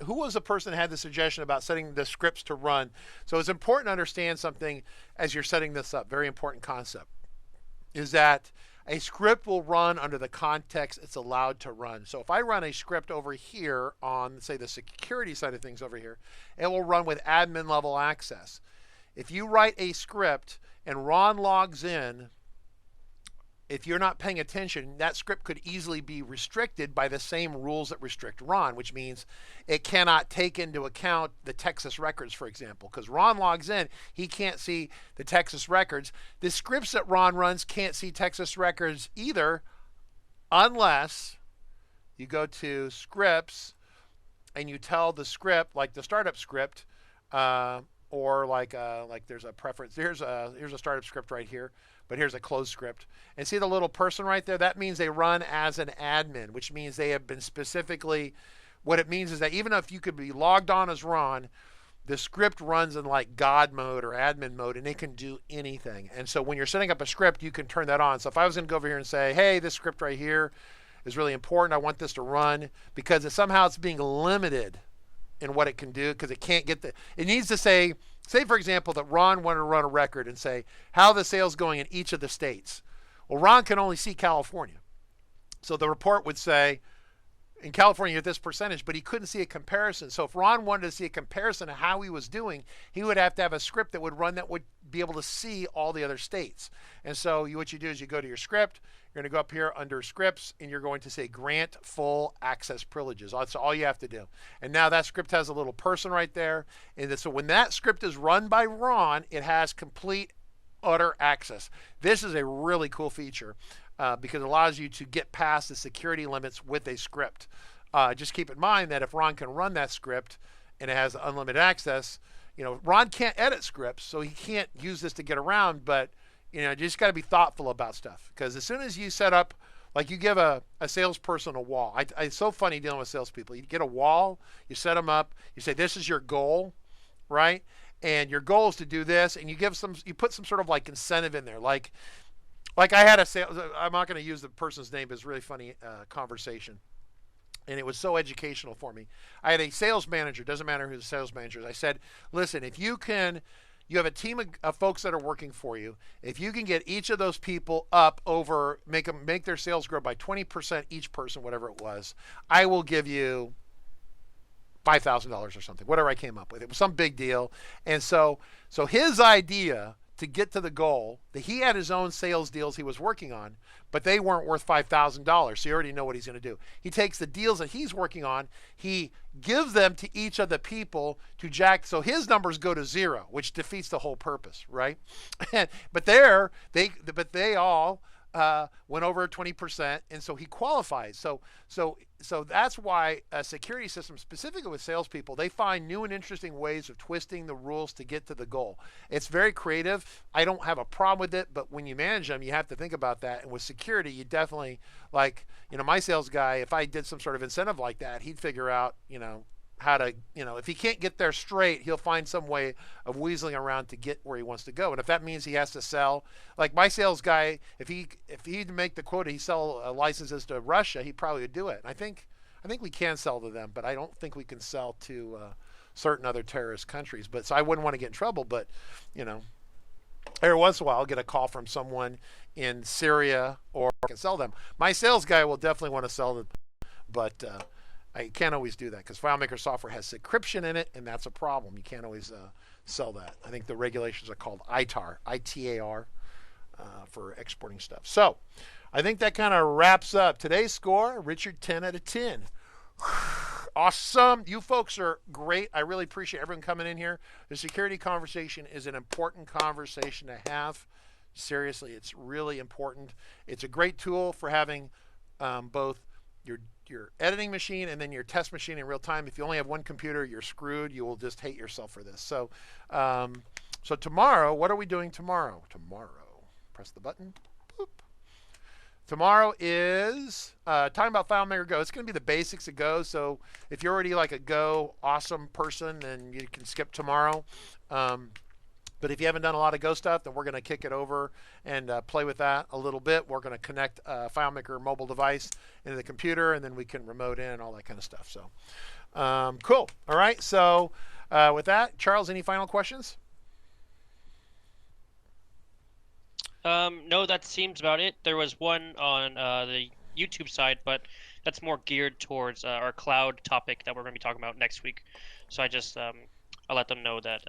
Who was the person that had the suggestion about setting the scripts to run? So it's important to understand something as you're setting this up. Very important concept is that a script will run under the context it's allowed to run. So if I run a script over here on, say, the security side of things over here, it will run with admin level access. If you write a script and Ron logs in, if you're not paying attention, that script could easily be restricted by the same rules that restrict Ron, which means it cannot take into account the Texas records, for example. Because Ron logs in, he can't see the Texas records. The scripts that Ron runs can't see Texas records either, unless you go to scripts and you tell the script, like the startup script, or like there's a preference. Here's a startup script right here. But here's a closed script. And see the little person right there? That means they run as an admin, which means they have been specifically, what it means is that even if you could be logged on as Ron, the script runs in like God mode or admin mode, and it can do anything. And so when you're setting up a script, you can turn that on. So if I was going to go over here and say, hey, this script right here is really important. I want this to run, because somehow it's being limited in what it can do, because it can't get it needs to say for example that Ron wanted to run a record and say how the sales going in each of the states. Well, Ron can only see California. So the report would say in California at this percentage, but he couldn't see a comparison. So if Ron wanted to see a comparison of how he was doing, he would have to have a script that would run that would be able to see all the other states. And so what you do is you go to your script, you're going to go up here under scripts, and you're going to say grant full access privileges. That's all you have to do. And now that script has a little person right there. And so when that script is run by Ron, it has complete utter access. This is a really cool feature. Because it allows you to get past the security limits with a script. Just keep in mind that if Ron can run that script and it has unlimited access, Ron can't edit scripts, so he can't use this to get around, but you just got to be thoughtful about stuff. Because as soon as you set up, like you give a salesperson a wall. It's so funny dealing with salespeople. You get a wall, you set them up, you say, this is your goal, right? And your goal is to do this, and you put some sort of like incentive in there. Like I had I'm not going to use the person's name, but it's a really funny conversation. And it was so educational for me. I had a sales manager, doesn't matter who the sales manager is. I said, listen, if you have a team of folks that are working for you. If you can get each of those people up over, make their sales grow by 20% each person, whatever it was, I will give you $5,000 or something, whatever I came up with. It was some big deal. And so his idea to get to the goal, that he had his own sales deals he was working on, but they weren't worth $5,000. So you already know what he's going to do. He takes the deals that he's working on, he gives them to each of the people to jack, so his numbers go to zero, which defeats the whole purpose, right? But they all went over 20%, and so he qualifies. So that's why a security system, specifically with salespeople, they find new and interesting ways of twisting the rules to get to the goal. It's very creative. I don't have a problem with it, but when you manage them, you have to think about that. And with security, you definitely, my sales guy, if I did some sort of incentive like that, he'd figure out, how to, if he can't get there straight, he'll find some way of weaseling around to get where he wants to go. And if that means he has to sell, like my sales guy, if he'd make the quota, he sell licenses to Russia, he probably would do it. And I think we can sell to them, but I don't think we can sell to certain other terrorist countries. But so I wouldn't want to get in trouble. But every once in a while, I'll get a call from someone in Syria, or I can sell them. My sales guy will definitely want to sell them, but I can't always do that because FileMaker software has encryption in it, and that's a problem. You can't always sell that. I think the regulations are called ITAR, I-T-A-R, for exporting stuff. So I think that kind of wraps up today's score. Richard, 10 out of 10. Awesome. You folks are great. I really appreciate everyone coming in here. The security conversation is an important conversation to have. Seriously, it's really important. It's a great tool for having both your editing machine and then your test machine in real time. If you only have one computer, you're screwed. You will just hate yourself for this. So tomorrow, what are we doing tomorrow? Press the button. Boop. Tomorrow is talking about FileMaker Go. It's going to be the basics of Go. So if you're already like a Go awesome person, then you can skip tomorrow. But if you haven't done a lot of Go stuff, then we're going to kick it over and play with that a little bit. We're going to connect a FileMaker mobile device into the computer, and then we can remote in and all that kind of stuff. So cool. All right. So with that, Charles, any final questions? No, that seems about it. There was one on the YouTube side, but that's more geared towards our cloud topic that we're going to be talking about next week. So I just I'll let them know that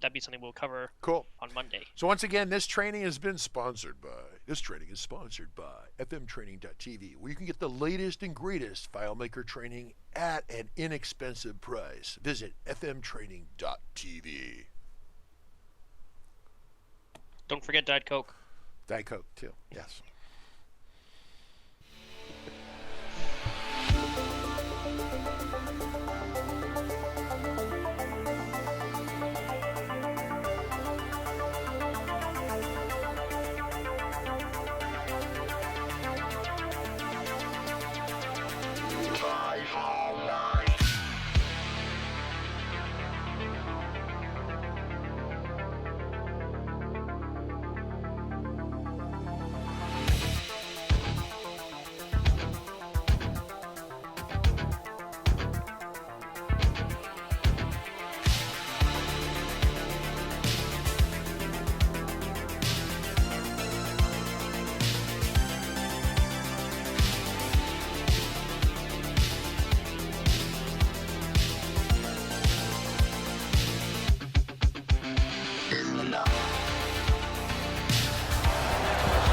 that'd be something we'll cover on Monday. So once again, this training is sponsored by FMtraining.tv, where you can get the latest and greatest FileMaker training at an inexpensive price. Visit FMtraining.tv. Don't forget Diet Coke. Diet Coke, too. Yes.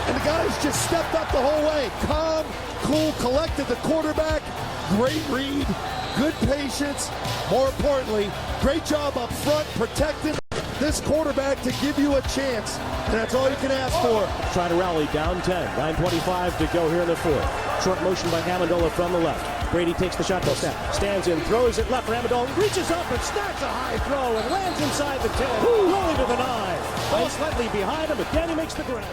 And the guys just stepped up the whole way. Calm, cool, collected. The quarterback, great read, good patience. More importantly, great job up front protecting this quarterback to give you a chance. And that's all you can ask for. Try to rally down 10. 9:25 to go here in the fourth. Short motion by Amendola from the left. Brady takes the shotgun snap, stands in, throws it left for Amendola, reaches up and snacks a high throw and lands inside the 10, rolling to the 9. Ball slightly behind him, but Danny makes the grab.